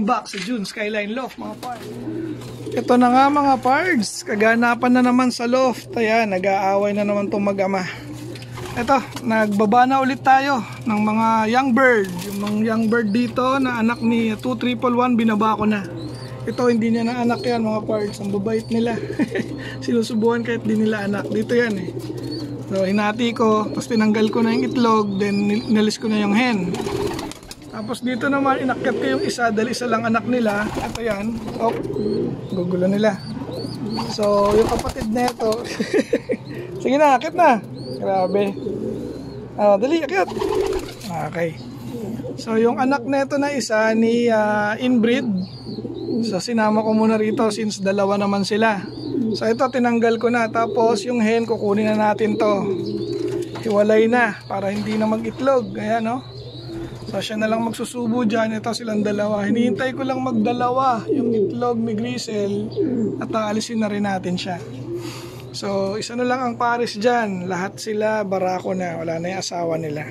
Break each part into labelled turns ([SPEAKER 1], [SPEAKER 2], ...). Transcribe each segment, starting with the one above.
[SPEAKER 1] Welcome back sa June Skyline Loft mga pards. Ito na nga mga pards, kaganapan na naman sa loft. Ayan, nag-aaway na naman itong mag-ama. Ito, nagbaba na ulit tayo ng mga young bird. Yung mga young bird dito na anak ni 2111, binaba ko na. Ito, hindi niya na anak yan mga pards. Ang babait nila. Sinusubuhan kahit di nila anak. Dito yan eh. So, hinati ko, tapos tinanggal ko na yung itlog, then inalis ko na yung hen. Tapos dito naman, inakyat ko yung isa dahil isa lang anak nila. Ito yan. Oh, gugulo nila. So, yung kapatid na ito. Sige na, akyat na. Grabe. Dali, akyat. Okay. So, yung anak na ito na isa ni inbreed. So, sinama ko muna rito since dalawa naman sila. So, ito tinanggal ko na. Tapos, yung hen, kukunin na natin to. Hiwalay na para hindi na mag-itlog. Ayan, no? So siya na lang magsusubo dyan. Ito silang dalawa. Hinihintay ko lang magdalawa yung itlog ni Grisel at aalisin na rin natin siya. So isa na lang ang pares dyan. Lahat sila barako na. Wala na yung asawa nila.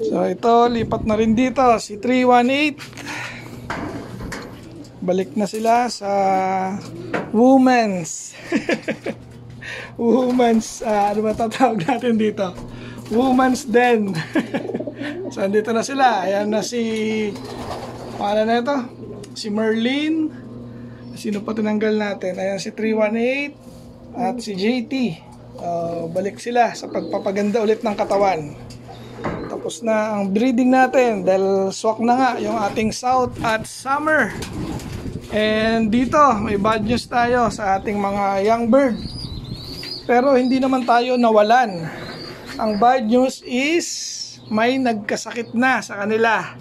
[SPEAKER 1] So ito, lipat na rin dito. Si 318. Balik na sila sa women's. Women's, ano ba tatawag natin dito? Women's den. So, andito na sila. Ayan na si, paano na ito? Si Merlin. Sino pa tinanggal natin? Ayan si 318 at si JT. Balik sila sa pagpapaganda ulit ng katawan. Tapos na ang breeding natin dahil swak na nga yung ating South at Summer. And dito, may bad news tayo sa ating mga young bird. Pero hindi naman tayo nawalan. Ang bad news is may nagkasakit na sa kanila.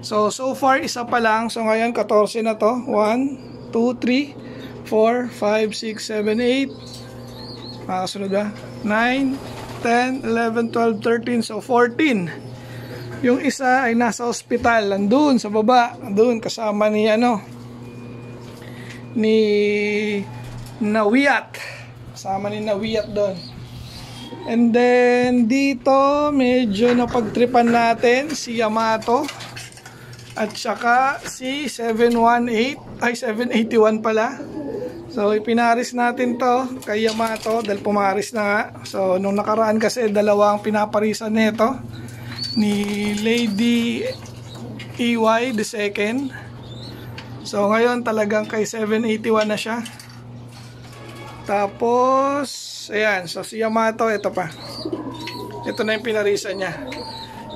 [SPEAKER 1] So far isa pa lang. So ngayon 14 na to. 1, 2, 3, 4, 5, 6, 7, 8. Makasunod ba? 9, 10, 11, 12, 13. So 14. Yung isa ay nasa ospital. Andun sa baba. Andun kasama ni ni Nawiyat. Kasama ni Nawiyat doon. And then dito medyo napagtripan natin si Yamato at saka si 718 ay 781 pala. So ipinaris natin to kay Yamato dahil pumaris na nga. So nung nakaraan kasi dalawang pinaparisan nito ni Lady EY the second. So ngayon talagang kay 781 na siya. Tapos ayan, so si Yamato, ito pa. Ito na yung pinarisan niya.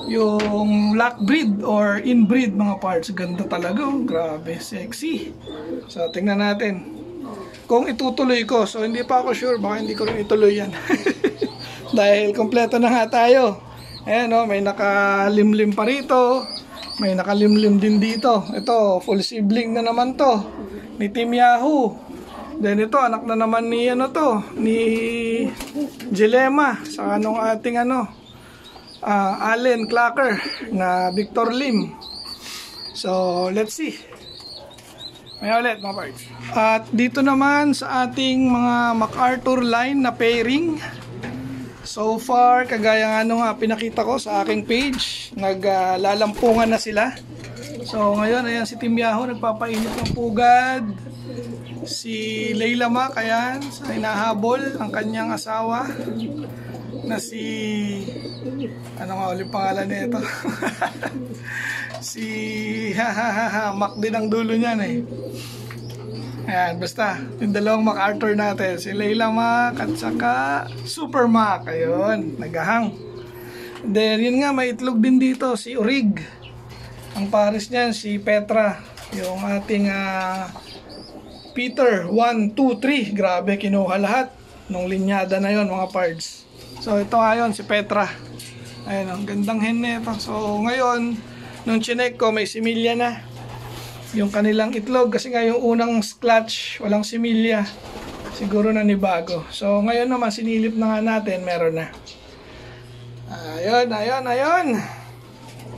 [SPEAKER 1] Yung black breed or inbreed mga parts. Ganda talaga, oh. Grabe, sexy. So tingnan natin kung itutuloy ko. So hindi pa ako sure, baka hindi ko rin ituloy yan. Dahil kompleto na nga tayo. Ayan, oh, may nakalimlim pa rito. May nakalimlim din dito. Ito, full sibling na naman to ni Team Yahoo. Then ito, anak na naman ni ni Jilema sa ating Allen Clacker na Victor Lim. So, let's see. May ulit mga parts. At dito naman sa ating mga MacArthur line na pairing. So far, kagaya nga pinakita ko sa aking page, naglalampungan na sila. So ngayon, ayan si Team Yahoo, nagpapainit ng pugad. Si Layla Mac, ayan, sa hinahabol ang kanyang asawa na si, ano nga ulit pangalan nito? Si Mac din ang dulo niyan eh. Ayan, basta yung dalawang MacArthur natin, si Layla Mac at saka Super Mac. Ayun, naghahang. Then yun nga, may itlog din dito si Urig. Ang pares niyan si Petra, yung ating Peter 1, 2, 3. Grabe, kinuha lahat nung linyada na yon mga pards. So ito ngayon si Petra. Ayun, ang gandang hen nito. So ngayon, nung chinek ko, may similya na yung kanilang itlog. Kasi nga yung unang clutch, walang similya. Siguro na nibago. So ngayon naman, sinilip na nga natin, meron na. Ayun.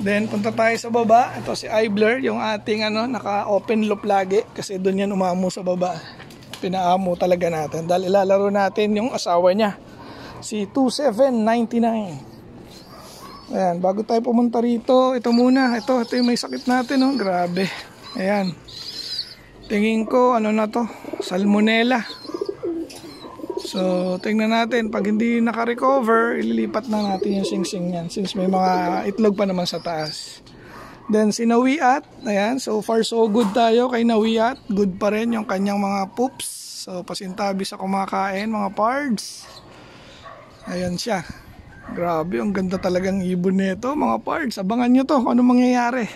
[SPEAKER 1] Then punta tayo sa baba. Ito si Ibler, yung ating naka-open loop lagi kasi doon yan umamo sa baba. Pinaamo talaga natin dahil ilalaro natin yung asawa niya, si 2799. Ayan, bago tayo pumunta rito, ito muna. Ito yung may sakit natin, oh. Grabe. Ayan. Tingin ko, ano na to? Salmonella. So, tingnan natin. Pag hindi naka-recover, ililipat na natin yung sing-sing yan. Since may mga itlog pa naman sa taas. Then, si Nawiat. Ayan, so far so good tayo kay Nawiat. Good pa rin yung kanyang mga poops. So, pasintabi sa kumakain, mga pards. Ayan siya. Grabe, ang ganda talagang ibon nito, mga pards. Abangan nyo to kung anong mangyayari.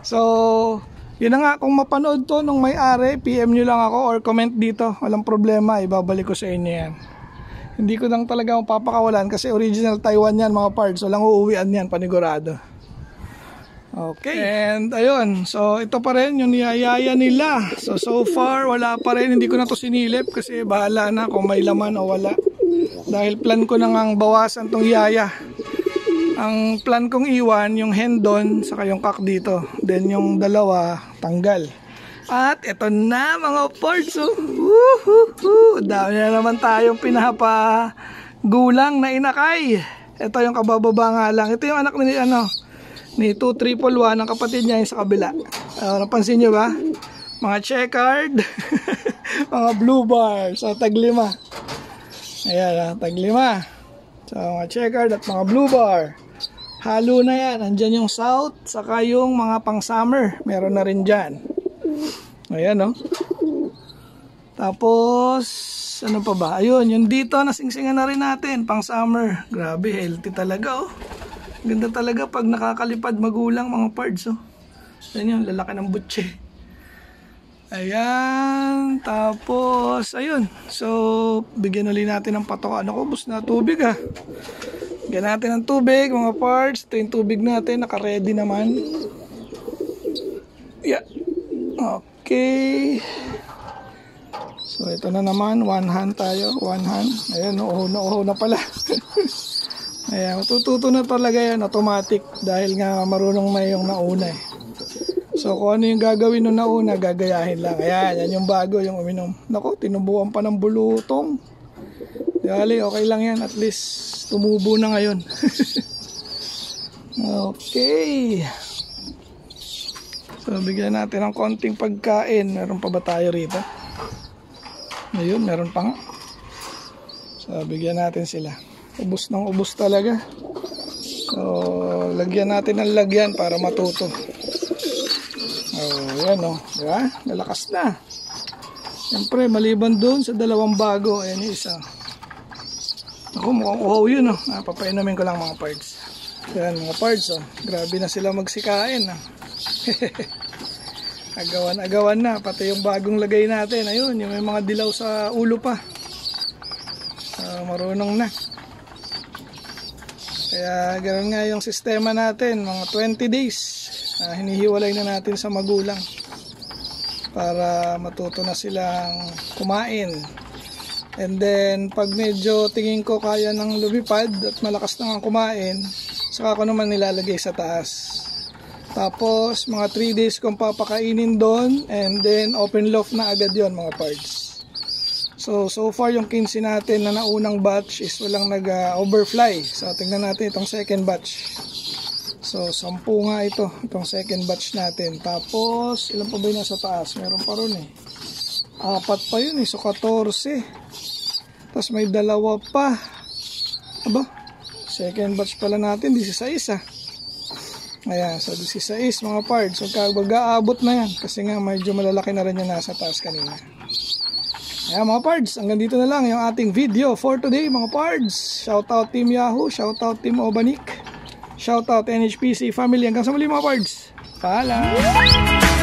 [SPEAKER 1] So, yun na nga, kung mapanood to nung may-ari, PM nyo lang ako or comment dito. Walang problema, ibabalik ko sa inyo yan. Hindi ko lang talaga mapapakawalan kasi original Taiwan yan, mga pards. Walang uuwian yan, panigurado. Okay, and ayun, so ito pa rin yung niyayaya nila. So far, wala pa rin, hindi ko na to sinilip kasi bahala na kung may laman o wala. Dahil plan ko na ngang bawasan tong yaya. Ang plan kong iwan, yung hen doon, saka yung kak dito. Then yung dalawa, tanggal. At ito na mga parts. Dami na naman tayong pinahapa gulang na inakay. Ito yung kabababa nga lang. Ito yung anak ni 2311, ang kapatid niya yung sa kabila. Napansin nyo ba? Mga checkered. Mga blue bar. So taglima. Ayan, taglima. So mga checkered at mga blue bar. Halo na yan. Andyan yung south, saka yung mga pang summer. Meron na rin dyan. Ayan, no? Tapos, ano pa ba? Ayun, yung dito, nasingsingan na rin natin. Pang summer. Grabe, healthy talaga, oh. Ganda talaga pag nakakalipad magulang, mga pards, oh. Ayan yun, lalaki ng butche. Ayan, tapos, ayun. So, bigyan ulit natin ng patokan. Ako, bus na tubig, ah. Bigyan natin ng tubig, mga parts. Ito yung tubig natin, naka-ready naman. Yeah. Okay. So, ito na naman. One hand tayo. One hand. Ayan, nauho na pala. Ayan, matututo na talaga yan. Automatic. Dahil nga marunong na yung nauna eh. So, kung ano yung gagawin nung nauna, gagayahin lang. Ayan, yan yung bago, yung uminom. Naku, tinubuan pa ng bulutong. Dali, okay lang yan. At least, tumubo na ngayon. Okay. So, bigyan natin ng konting pagkain. Meron pa ba tayo rito? Ayun, meron pa nga. So, bigyan natin sila. Ubus ng ubus talaga. So, lagyan natin ng lagyan para matuto. Oh, yan o. Diba? Lalakas na. Siyempre, maliban doon sa dalawang bago. Ayan yung isa. Ako, mukhang uhaw yun o. Papainamin ko lang mga parts. Ayan mga parts o. Grabe na sila magsikain o. Agawan na. Pati yung bagong lagay natin. Ayun, yung may mga dilaw sa ulo pa. Marunong na. Kaya ganoon nga yung sistema natin. Mga 20 days. Hinihiwalay na natin sa magulang. Para matuto na silang kumain. And then, pag medyo tingin ko kaya ng lumipad at malakas na nga kumain, saka ko naman nilalagay sa taas. Tapos, mga 3 days kong papakainin doon, and then open loft na agad yon mga parts. So far yung 15 natin na naunang batch is walang nag-overfly. So, tingnan natin itong second batch. So, 10 nga itong second batch natin. Tapos, ilan pa ba yun nasa taas? Meron pa ron eh. 4 pa yun eh. So, 14. Tapos may 2 pa. Aba, second batch pala natin, 16 ah. Ayan, so 16 mga parts. So, mag-aabot na yan. Kasi nga, medyo malalaki na rin yung nasa taas kanina. Ayan mga pards, hanggang dito na lang yung ating video for today mga pards. Shoutout Team Yahoo, shoutout Team Obanik, shoutout NHPC family. Hanggang sa muli mga pards. Paalam!